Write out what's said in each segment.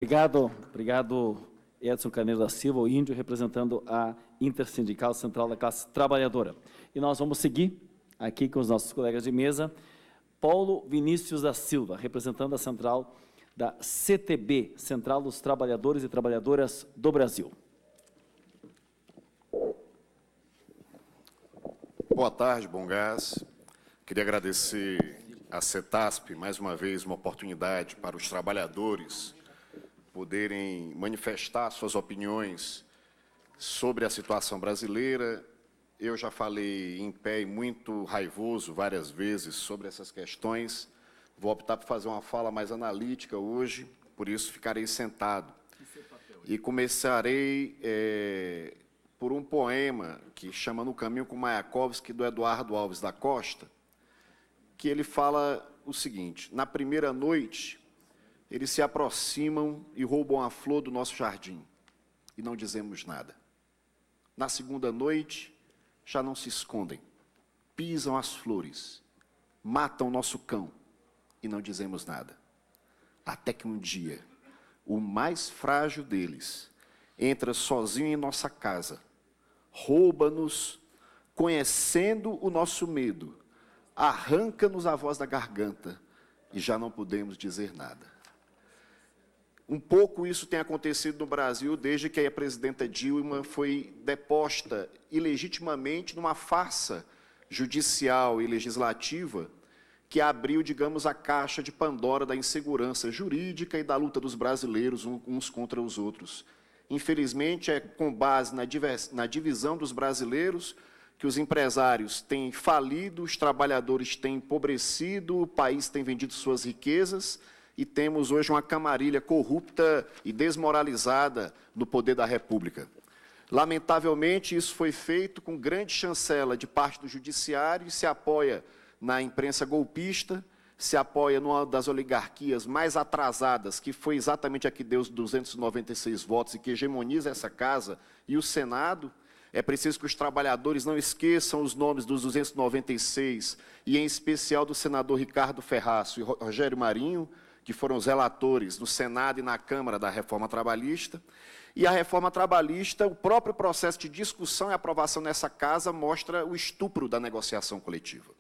Obrigado, Edson Carneiro da Silva, o Índio, representando a Intersindical Central da Classe Trabalhadora. E nós vamos seguir aqui com os nossos colegas de mesa. Paulo Vinícius da Silva, representando a Central da CTB, Central dos Trabalhadores e Trabalhadoras do Brasil. Boa tarde, Bom Gás. Queria agradecer à CETASP, mais uma vez, uma oportunidade para os trabalhadores poderem manifestar suas opiniões sobre a situação brasileira. Eu já falei em pé e muito raivoso várias vezes sobre essas questões. Vou optar por fazer uma fala mais analítica hoje, por isso ficarei sentado. E começarei por um poema que chama No Caminho com Mayakovsky, do Eduardo Alves da Costa, que ele fala o seguinte: na primeira noite, eles se aproximam e roubam a flor do nosso jardim, e não dizemos nada. Na segunda noite, já não se escondem, pisam as flores, matam nosso cão, e não dizemos nada. Até que um dia, o mais frágil deles entra sozinho em nossa casa, rouba-nos, conhecendo o nosso medo, arranca-nos a voz da garganta, e já não podemos dizer nada. Um pouco isso tem acontecido no Brasil desde que a presidenta Dilma foi deposta ilegitimamente numa farsa judicial e legislativa que abriu, digamos, a caixa de Pandora da insegurança jurídica e da luta dos brasileiros uns contra os outros. Infelizmente, é com base na divisão dos brasileiros que os empresários têm falido, os trabalhadores têm empobrecido, o país tem vendido suas riquezas, e temos hoje uma camarilha corrupta e desmoralizada no poder da República. Lamentavelmente, isso foi feito com grande chancela de parte do Judiciário e se apoia na imprensa golpista, se apoia numa das oligarquias mais atrasadas, que foi exatamente a que deu os 296 votos e que hegemoniza essa Casa e o Senado. É preciso que os trabalhadores não esqueçam os nomes dos 296, e em especial do senador Ricardo Ferraço e Rogério Marinho, que foram os relatores no Senado e na Câmara da reforma trabalhista. E a reforma trabalhista, o próprio processo de discussão e aprovação nessa Casa mostra o estupro da negociação coletiva.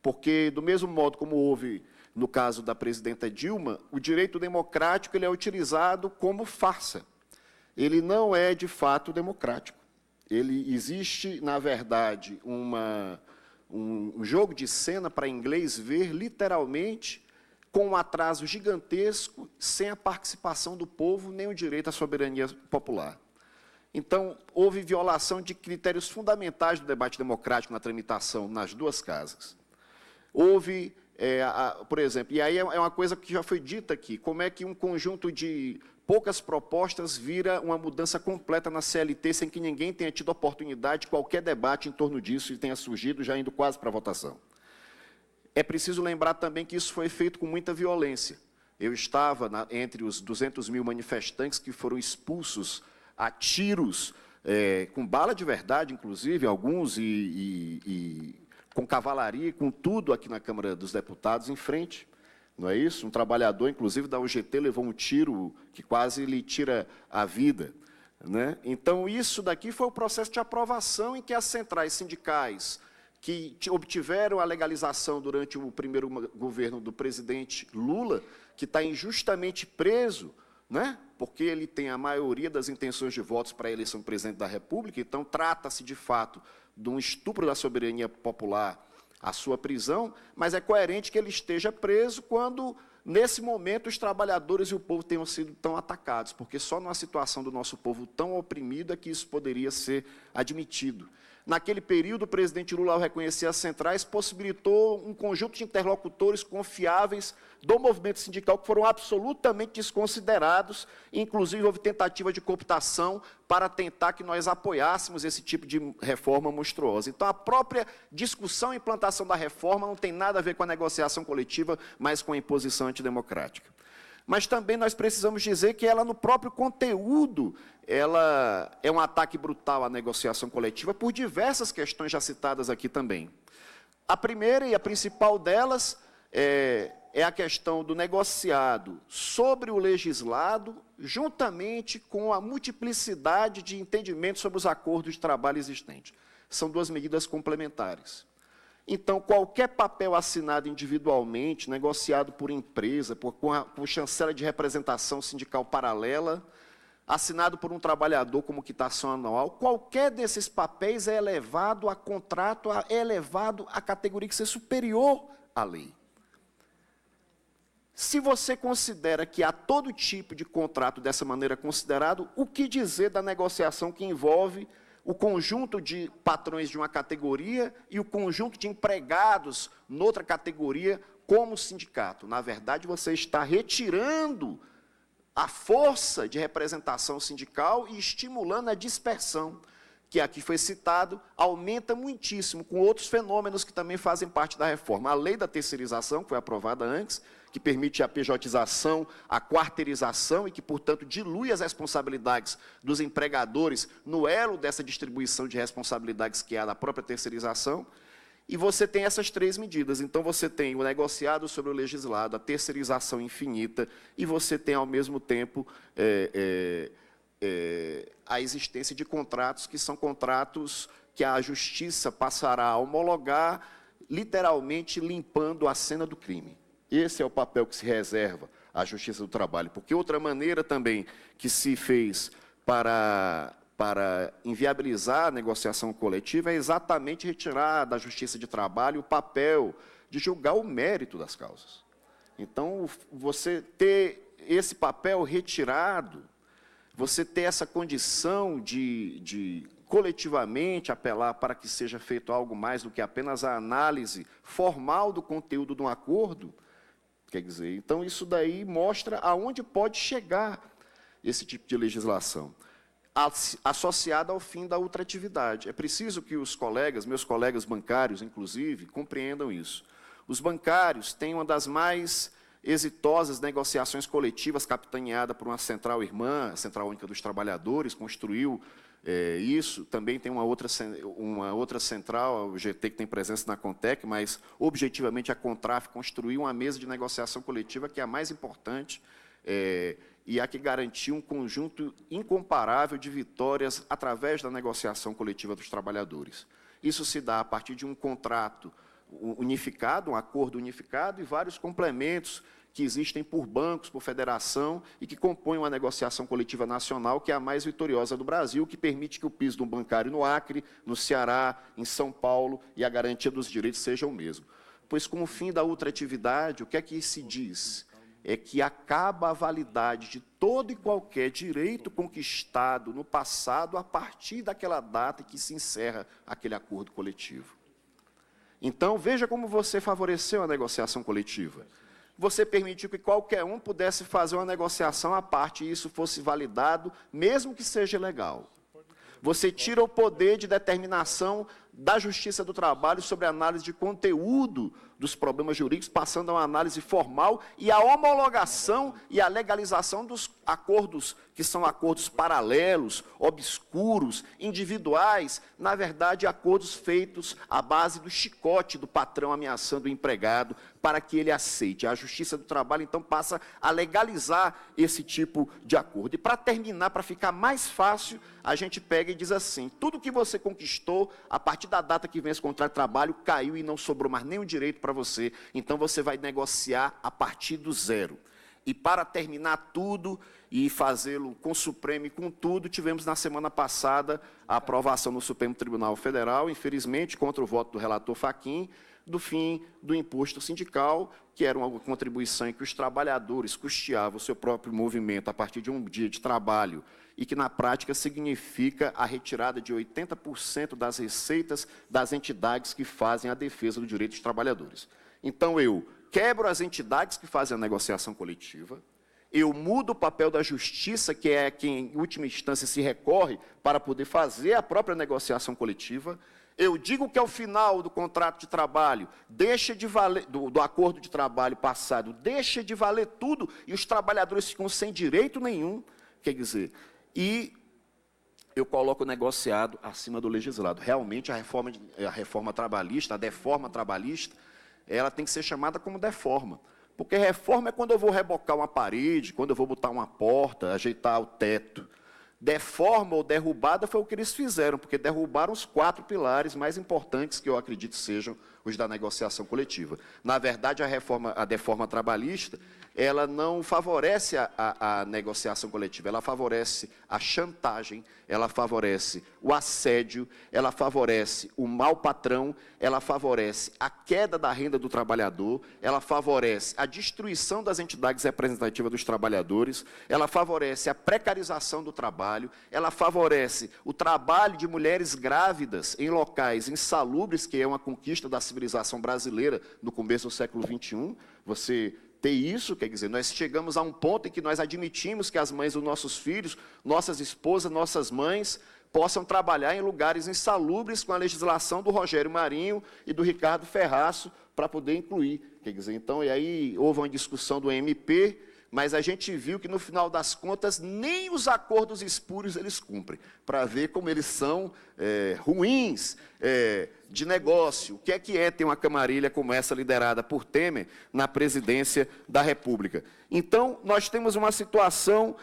Porque, do mesmo modo como houve no caso da presidenta Dilma, o direito democrático ele é utilizado como farsa. Ele não é, de fato, democrático. Ele existe, na verdade, um jogo de cena para inglês ver, literalmente, com um atraso gigantesco, sem a participação do povo, nem o direito à soberania popular. Então, houve violação de critérios fundamentais do debate democrático na tramitação nas duas casas. Houve, por exemplo, e aí é uma coisa que já foi dita aqui, como é que um conjunto de poucas propostas vira uma mudança completa na CLT, sem que ninguém tenha tido oportunidade de qualquer debate em torno disso e tenha surgido, já indo quase para a votação. É preciso lembrar também que isso foi feito com muita violência. Eu estava entre os 200 mil manifestantes que foram expulsos a tiros, com bala de verdade, inclusive, alguns, e com cavalaria, com tudo aqui na Câmara dos Deputados em frente. Não é isso? Um trabalhador, inclusive, da UGT levou um tiro que quase lhe tira a vida. Né? Então, isso daqui foi o processo de aprovação em que as centrais sindicais que obtiveram a legalização durante o primeiro governo do presidente Lula, que está injustamente preso, né? Porque ele tem a maioria das intenções de votos para a eleição do presidente da República, então trata-se, de fato, de um estupro da soberania popular a sua prisão, mas é coerente que ele esteja preso quando, nesse momento, os trabalhadores e o povo tenham sido tão atacados, porque só numa situação do nosso povo tão oprimido é que isso poderia ser admitido. Naquele período, o presidente Lula, ao reconhecer as centrais, possibilitou um conjunto de interlocutores confiáveis do movimento sindical que foram absolutamente desconsiderados, inclusive houve tentativa de cooptação para tentar que nós apoiássemos esse tipo de reforma monstruosa. Então, a própria discussão e implantação da reforma não tem nada a ver com a negociação coletiva, mas com a imposição antidemocrática. Mas também nós precisamos dizer que ela, no próprio conteúdo, ela é um ataque brutal à negociação coletiva por diversas questões já citadas aqui também. A primeira e a principal delas é a questão do negociado sobre o legislado, juntamente com a multiplicidade de entendimentos sobre os acordos de trabalho existentes. São duas medidas complementares. Então, qualquer papel assinado individualmente, negociado por empresa, por chancela de representação sindical paralela, assinado por um trabalhador como quitação anual, qualquer desses papéis é elevado a contrato, é elevado à categoria que seja superior à lei. Se você considera que há todo tipo de contrato dessa maneira considerado, o que dizer da negociação que envolve o conjunto de patrões de uma categoria e o conjunto de empregados noutra categoria como sindicato? Na verdade, você está retirando a força de representação sindical e estimulando a dispersão, que aqui foi citado, aumenta muitíssimo, com outros fenômenos que também fazem parte da reforma. A lei da terceirização, que foi aprovada antes, que permite a pejotização, a quarteirização e que, portanto, dilui as responsabilidades dos empregadores no elo dessa distribuição de responsabilidades que há da própria terceirização. E você tem essas três medidas. Então, você tem o negociado sobre o legislado, a terceirização infinita, e você tem, ao mesmo tempo, a existência de contratos que são contratos que a justiça passará a homologar, literalmente limpando a cena do crime. Esse é o papel que se reserva à Justiça do Trabalho, porque outra maneira também que se fez para inviabilizar a negociação coletiva é exatamente retirar da Justiça de Trabalho o papel de julgar o mérito das causas. Então, você ter esse papel retirado, você ter essa condição de coletivamente apelar para que seja feito algo mais do que apenas a análise formal do conteúdo de um acordo, quer dizer, então isso daí mostra aonde pode chegar esse tipo de legislação, associada ao fim da ultratividade. É preciso que os colegas, meus colegas bancários, inclusive, compreendam isso. Os bancários têm uma das mais exitosas negociações coletivas, capitaneada por uma central irmã, a Central Única dos Trabalhadores, construiu isso. Também tem uma outra central, o GT, que tem presença na Contec, mas, objetivamente, a Contraf construiu uma mesa de negociação coletiva que é a mais importante e a que garantiu um conjunto incomparável de vitórias através da negociação coletiva dos trabalhadores. Isso se dá a partir de um contrato unificado, um acordo unificado e vários complementos que existem por bancos, por federação e que compõem uma negociação coletiva nacional que é a mais vitoriosa do Brasil, que permite que o piso do bancário no Acre, no Ceará, em São Paulo e a garantia dos direitos seja o mesmo. Pois, com o fim da ultratividade, o que é que se diz? É que acaba a validade de todo e qualquer direito conquistado no passado a partir daquela data em que se encerra aquele acordo coletivo. Então, veja como você favoreceu a negociação coletiva. Você permitiu que qualquer um pudesse fazer uma negociação à parte e isso fosse validado, mesmo que seja ilegal. Você tira o poder de determinação da Justiça do Trabalho sobre a análise de conteúdo dos problemas jurídicos, passando a uma análise formal e a homologação e a legalização dos acordos, que são acordos paralelos, obscuros, individuais, na verdade, acordos feitos à base do chicote do patrão ameaçando o empregado para que ele aceite. A Justiça do Trabalho, então, passa a legalizar esse tipo de acordo. E, para terminar, para ficar mais fácil, a gente pega e diz assim: tudo que você conquistou, a partir da data que vem esse contrato de trabalho, caiu e não sobrou mais nenhum direito para você. Então, você vai negociar a partir do zero. E, para terminar tudo e fazê-lo com o Supremo e com tudo, tivemos na semana passada a aprovação no Supremo Tribunal Federal, infelizmente, contra o voto do relator Fachin, do fim do imposto sindical, que era uma contribuição em que os trabalhadores custeavam o seu próprio movimento a partir de um dia de trabalho e que, na prática, significa a retirada de 80% das receitas das entidades que fazem a defesa do direito dos trabalhadores. Então, eu quebro as entidades que fazem a negociação coletiva, eu mudo o papel da justiça, que é quem, em última instância, se recorre para poder fazer a própria negociação coletiva. Eu digo que, ao final do contrato de trabalho, deixa de valer, do acordo de trabalho passado, deixa de valer tudo e os trabalhadores ficam sem direito nenhum, quer dizer, e eu coloco o negociado acima do legislado. Realmente, a reforma trabalhista, a deforma trabalhista, ela tem que ser chamada como deforma, Porque reforma é quando eu vou rebocar uma parede, quando eu vou botar uma porta, ajeitar o teto. Deforma ou derrubada foi o que eles fizeram, porque derrubaram os 4 pilares mais importantes que eu acredito sejam os da negociação coletiva. Na verdade, a deforma trabalhista, ela não favorece a negociação coletiva, ela favorece a chantagem, ela favorece o assédio, ela favorece o mau patrão, ela favorece a queda da renda do trabalhador, ela favorece a destruição das entidades representativas dos trabalhadores, ela favorece a precarização do trabalho, ela favorece o trabalho de mulheres grávidas em locais insalubres, que é uma conquista da civilização brasileira no começo do século XXI. Você ter isso, quer dizer, nós chegamos a um ponto em que nós admitimos que as mães dos nossos filhos, nossas esposas, nossas mães, possam trabalhar em lugares insalubres com a legislação do Rogério Marinho e do Ricardo Ferraço para poder incluir. Quer dizer, então, e aí houve uma discussão do MP, mas a gente viu que, no final das contas, nem os acordos espúrios eles cumprem, para ver como eles são ruins de negócio. O que é ter uma camarilha como essa, liderada por Temer, na presidência da República? Então, nós temos uma situação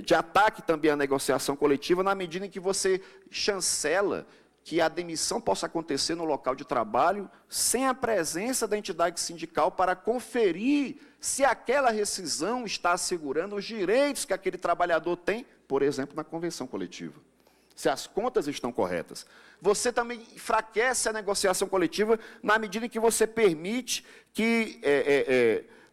de ataque também à negociação coletiva, na medida em que você chancela que a demissão possa acontecer no local de trabalho sem a presença da entidade sindical para conferir se aquela rescisão está assegurando os direitos que aquele trabalhador tem, por exemplo, na convenção coletiva. Se as contas estão corretas. Você também enfraquece a negociação coletiva na medida em que você permite que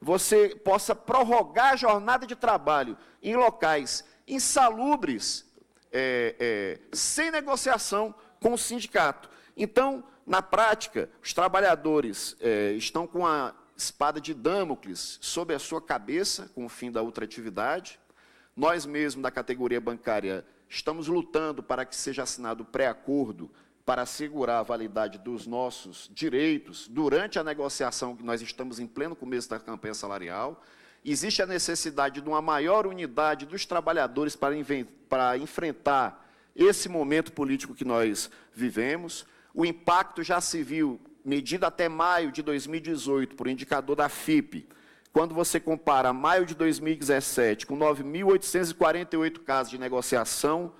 você possa prorrogar a jornada de trabalho em locais insalubres, sem negociação com o sindicato. Então, na prática, os trabalhadores estão com a espada de Damocles sobre a sua cabeça, com o fim da ultratividade. Nós mesmos, da categoria bancária, estamos lutando para que seja assinado o pré-acordo para assegurar a validade dos nossos direitos durante a negociação, que nós estamos em pleno começo da campanha salarial. Existe a necessidade de uma maior unidade dos trabalhadores para enfrentar esse momento político que nós vivemos. O impacto já se viu, medido até maio de 2018, por indicador da FIPE, quando você compara maio de 2017 com 9.848 casos de negociação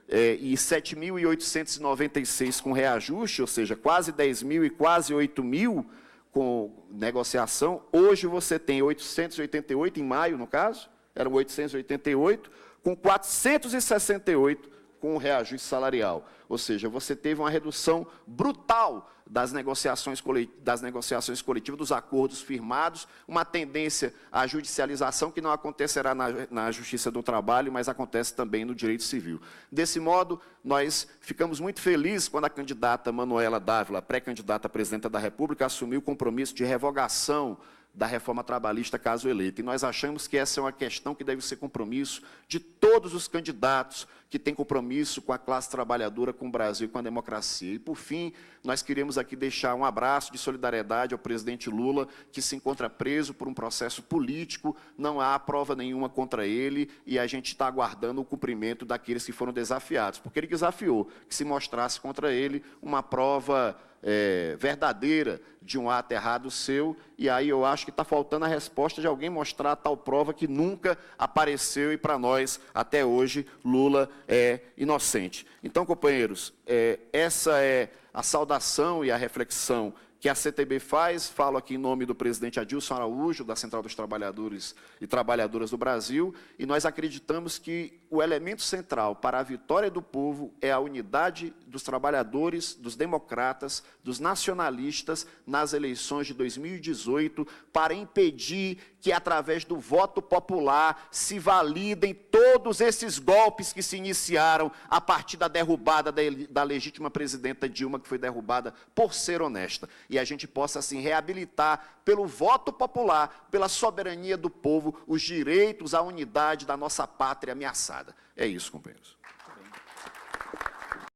e 7.896 com reajuste, ou seja, quase 10.000 e quase 8.000 com negociação, hoje você tem 888 em maio, no caso, eram 888, com 468 com o reajuste salarial. Ou seja, você teve uma redução brutal das negociações coletivas, dos acordos firmados, uma tendência à judicialização que não acontecerá na Justiça do Trabalho, mas acontece também no direito civil. Desse modo, nós ficamos muito felizes quando a candidata Manuela Dávila, pré-candidata à presidenta da República, assumiu o compromisso de revogação da reforma trabalhista, caso eleita. E nós achamos que essa é uma questão que deve ser compromisso de todos os candidatos que têm compromisso com a classe trabalhadora, com o Brasil e com a democracia. E, por fim, nós queremos aqui deixar um abraço de solidariedade ao presidente Lula, que se encontra preso por um processo político, não há prova nenhuma contra ele, e a gente está aguardando o cumprimento daqueles que foram desafiados, porque ele desafiou que se mostrasse contra ele uma prova verdadeira de um ato errado seu, e aí eu acho que está faltando a resposta de alguém mostrar tal prova que nunca apareceu, e para nós, até hoje, Lula é inocente. Então, companheiros, essa é a saudação e a reflexão que a CTB faz. Falo aqui em nome do presidente Adilson Araújo, da Central dos Trabalhadores e Trabalhadoras do Brasil, e nós acreditamos que o elemento central para a vitória do povo é a unidade dos trabalhadores, dos democratas, dos nacionalistas nas eleições de 2018, para impedir que, através do voto popular, se validem todos esses golpes que se iniciaram a partir da derrubada da legítima presidenta Dilma, que foi derrubada por ser honesta. E a gente possa, assim, reabilitar, pelo voto popular, pela soberania do povo, os direitos à unidade da nossa pátria ameaçada. É isso, companheiros.